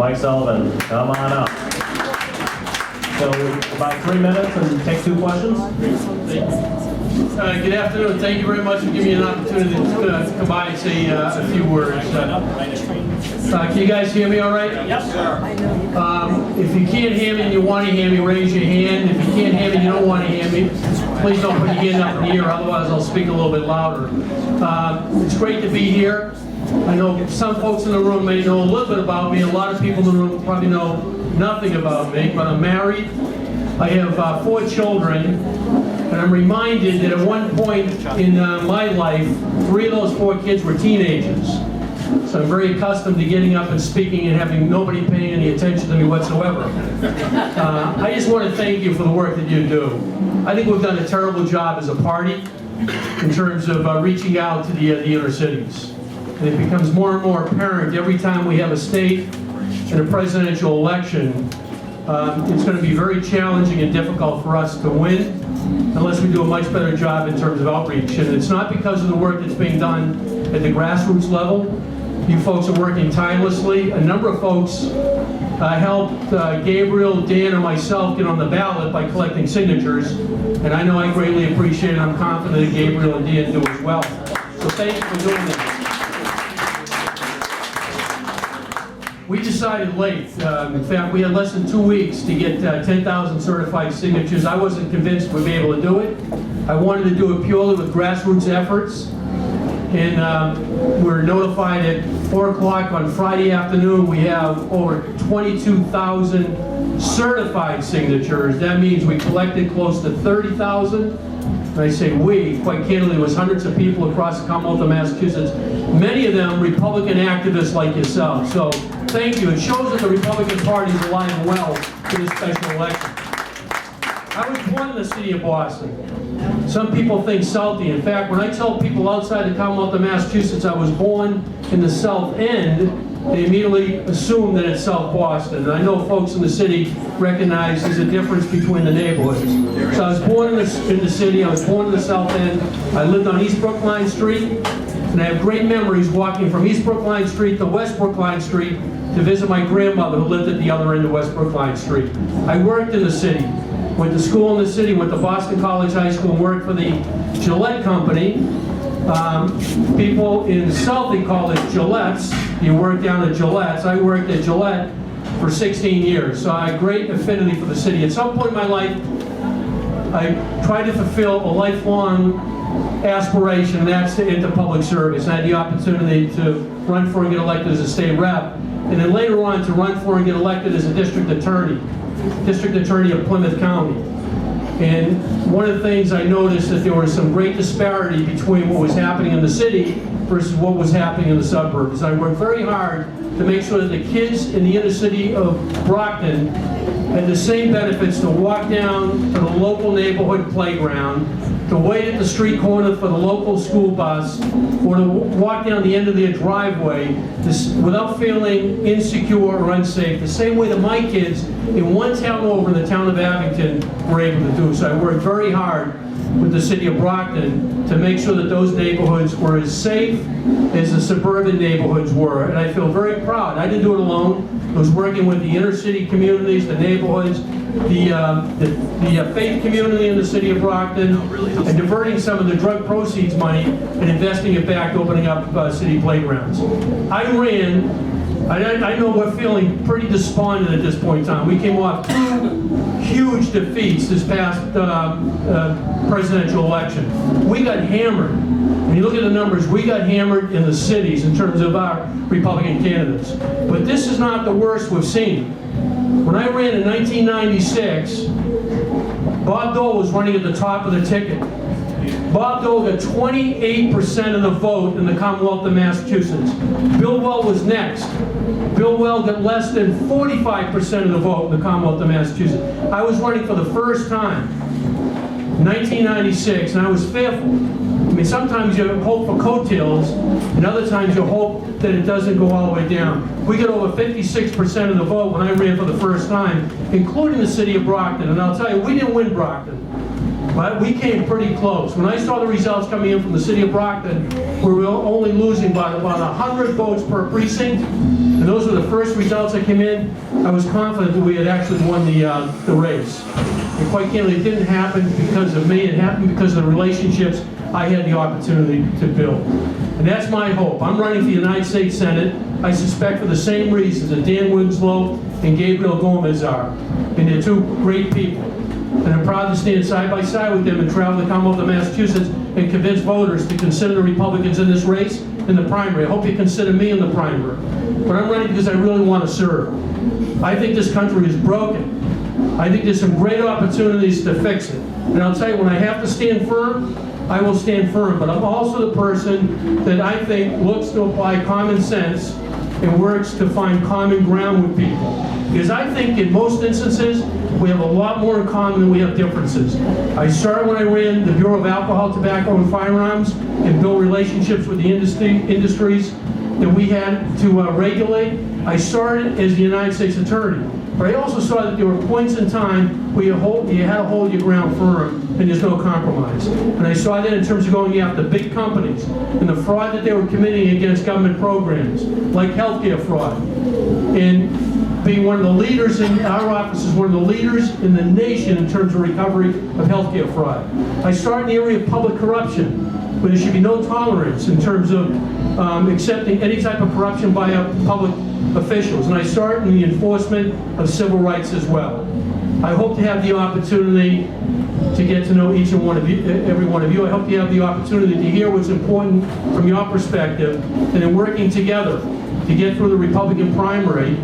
Mike Sullivan. Come on up. So about 3 minutes and take 2 questions. Good afternoon. Thank you very much for giving me an opportunity to come by and say a few words. Can you guys hear me all right? Yes, sir. If you can't hear me and you want to hear me, raise your hand. If you can't hear me and you don't want to hear me, please don't put your hand up in the air, otherwise I'll speak a little bit louder. It's great to be here. I know some folks in the room may know a little bit about me. A lot of people in the room probably know nothing about me, but I'm married. I have 4 children, and I'm reminded that at one point in my life, 3 of those 4 kids were teenagers. So I'm very accustomed to getting up and speaking and having nobody paying any attention to me whatsoever. I just want to thank you for the work that you do. I think we've done a terrible job as a party in terms of reaching out to the inner cities. And it becomes more and more apparent every time we have a state and a presidential election. It's going to be very challenging and difficult for us to win unless we do a much better job in terms of outreach. And it's not because of the work that's being done at the grassroots level. You folks are working tirelessly. A number of folks helped Gabriel, Dan, and myself get on the ballot by collecting signatures. And I know I greatly appreciate it. I'm confident that Gabriel and Dan do as well. So thank you for doing that. We decided late. In fact, we had less than 2 weeks to get 10,000 certified signatures. I wasn't convinced we'd be able to do it. I wanted to do it purely with grassroots efforts. And we're notified at 4 o'clock on Friday afternoon we have over 22,000 certified signatures. That means we collected close to 30,000. And I say we, quite candidly, it was hundreds of people across the Commonwealth of Massachusetts, many of them Republican activists like yourself. So thank you. It shows that the Republican Party is alive and well for this special election. I was born in the city of Boston. Some people think Southie. In fact, when I tell people outside the Commonwealth of Massachusetts I was born in the South End, they immediately assume that it's South Boston. And I know folks in the city recognize there's a difference between the neighborhoods. So I was born in the city, I was born in the South End. I lived on East Brookline Street, and I have great memories walking from East Brookline Street to West Brookline Street to visit my grandmother who lived at the other end of West Brookline Street. I worked in the city, went to school in the city, went to Boston College High School, and worked for the Gillette Company. People in Southie call it Gillette's. You work down at Gillette's. I worked at Gillette for 16 years, so I have great affinity for the city. At some point in my life, I tried to fulfill a lifelong aspiration, and that's to enter public service. I had the opportunity to run for and get elected as a state rep, and then later on to run for and get elected as a district attorney of Plymouth County. And one of the things I noticed that there was some great disparity between what was happening in the city versus what was happening in the suburbs. I worked very hard to make sure that the kids in the inner city of Brockton had the same benefits to walk down to the local neighborhood playground, to wait at the street corner for the local school bus, or to walk down the end of their driveway without feeling insecure or unsafe, the same way that my kids in one town over in the town of Abington were able to do. So I worked very hard with the city of Brockton to make sure that those neighborhoods were as safe as the suburban neighborhoods were. And I feel very proud. I didn't do it alone. I was working with the inner city communities, the neighborhoods, the faith community in the city of Brockton, and diverting some of the drug proceeds money and investing it back, opening up city playgrounds. I ran, I know we're feeling pretty despondent at this point in time. We came off 2 huge defeats this past presidential election. We got hammered. When you look at the numbers, we got hammered in the cities in terms of our Republican candidates. But this is not the worst we've seen. When I ran in 1996, Bob Dole was running at the top of the ticket. Bob Dole got 28% of the vote in the Commonwealth of Massachusetts. Bill Well was next. Bill Well got less than 45% of the vote in the Commonwealth of Massachusetts. I was running for the first time in 1996, and I was fearful. I mean, sometimes you hope for coattails, and other times you hope that it doesn't go all the way down. We got over 56% of the vote when I ran for the first time, including the city of Brockton. And I'll tell you, we didn't win Brockton. But we came pretty close. When I saw the results coming in from the city of Brockton, we were only losing by about 100 votes per precinct, and those were the first results that came in. I was confident that we had actually won the race. And quite candidly, it didn't happen because of me. It happened because of the relationships I had the opportunity to build. And that's my hope. I'm running for the United States Senate, I suspect for the same reasons that Dan Winslow and Gabriel Gomez are. And they're two great people. And I'm proud to stand side by side with them and travel the Commonwealth of Massachusetts and convince voters to consider the Republicans in this race in the primary. I hope you consider me in the primary. But I'm running because I really want to serve. I think this country is broken. I think there's some great opportunities to fix it. And I'll tell you, when I have to stand firm, I will stand firm. But I'm also the person that I think looks to apply common sense and works to find common ground with people. Because I think in most instances, we have a lot more in common than we have differences. I started when I ran the Bureau of Alcohol, Tobacco, and Firearms and built relationships with the industries that we had to regulate. I started as the United States Attorney. But I also saw that there were points in time where you had to hold your ground firm and there's no compromise. And I saw that in terms of going after big companies and the fraud that they were committing against government programs, like healthcare fraud. And being one of the leaders in our office is one of the leaders in the nation in terms of recovery of healthcare fraud. I started in the area of public corruption, where there should be no tolerance in terms of accepting any type of corruption by public officials. And I started in the enforcement of civil rights as well. I hope to have the opportunity to get to know each and one of you, every one of you. I hope you have the opportunity to hear what's important from your perspective, and in working together to get through the Republican primary,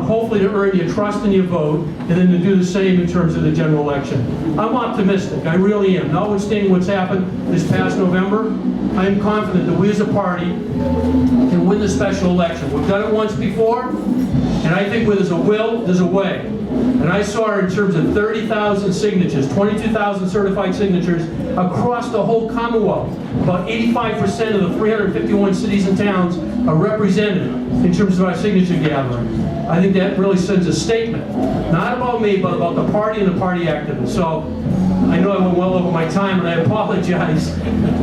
hopefully to earn your trust and your vote, and then to do the same in terms of the general election. I'm optimistic, I really am. Notwithstanding what's happened this past November, I am confident that we as a party can win the special election. We've done it once before, and I think where there's a will, there's a way. And I saw in terms of 30,000 signatures, 22,000 certified signatures across the whole Commonwealth. About 85% of the 351 cities and towns are represented in terms of our signature gathering. I think that really sends a statement, not about me, but about the party and the party activists. So I know I went well over my time, and I apologize,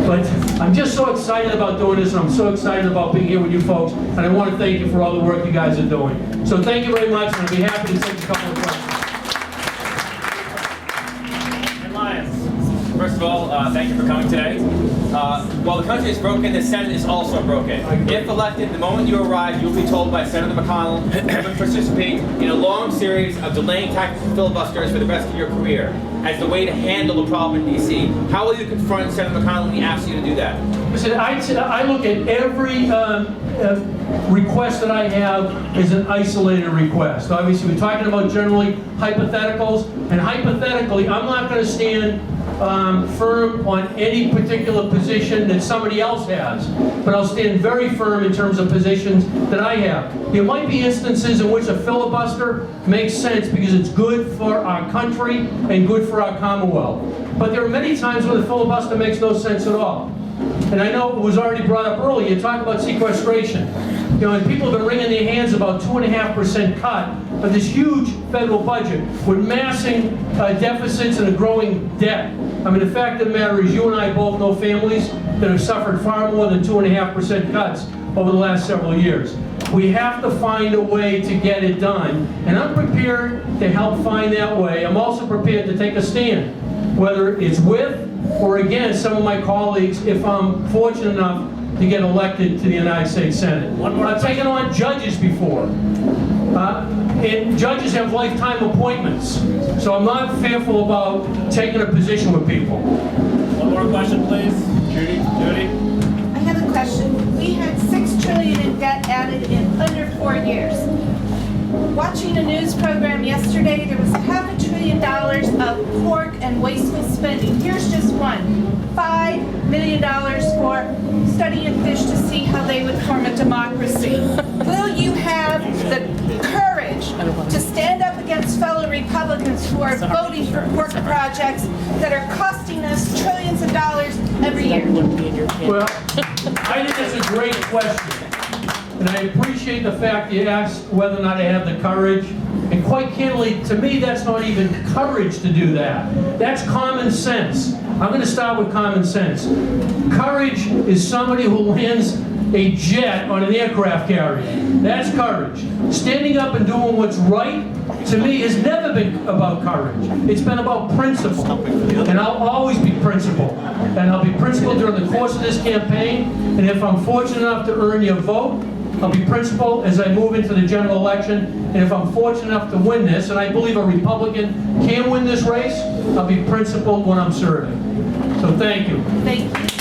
but I'm just so excited about doing this, and I'm so excited about being here with you folks, and I want to thank you for all the work you guys are doing. So thank you very much, and I'd be happy to take a couple of questions. First of all, thank you for coming today. While the country is broken, the Senate is also broken. If elected, the moment you arrive, you'll be told by Senator McConnell you will participate in a long series of delaying tactics and filibusters for the rest of your career as the way to handle the problem in D.C. How will you confront Senator McConnell when he asks you to do that? Listen, I look at every request that I have as an isolated request. Obviously, we're talking about generally hypotheticals, and hypothetically, I'm not going to stand firm on any particular position that somebody else has, but I'll stand very firm in terms of positions that I have. There might be instances in which a filibuster makes sense because it's good for our country and good for our Commonwealth. But there are many times when the filibuster makes no sense at all. And I know it was already brought up earlier, you talk about sequestration. You know, and people have been wringing their hands about 2.5% cut of this huge federal budget with massing deficits and a growing debt. I mean, the fact of the matter is you and I both know families that have suffered far more than 2.5% cuts over the last several years. We have to find a way to get it done, and I'm prepared to help find that way. I'm also prepared to take a stand, whether it's with or against some of my colleagues if I'm fortunate enough to get elected to the United States Senate. I've taken on judges before. And judges have lifetime appointments. So I'm not fearful about taking a position with people. One more question, please. Judy? I have a question. We had $6 trillion in debt added in under 4 years. Watching a news program yesterday, there was $500 billion of pork and wasteful spending. Here's just one. $5 million for studying fish to see how they would form a democracy. Will you have the courage to stand up against fellow Republicans who are voting for pork projects that are costing us trillions of dollars every year? Well, I think that's a great question. And I appreciate the fact you asked whether or not I have the courage. And quite candidly, to me, that's not even courage to do that. That's common sense. I'm going to start with common sense. Courage is somebody who lands a jet on an aircraft carrier. That's courage. Standing up and doing what's right, to me, has never been about courage. It's been about principle. And I'll always be principled. And I'll be principled during the course of this campaign. And if I'm fortunate enough to earn your vote, I'll be principled as I move into the general election. And if I'm fortunate enough to win this, and I believe a Republican can win this race, I'll be principled when I'm serving. So thank you. Thank you.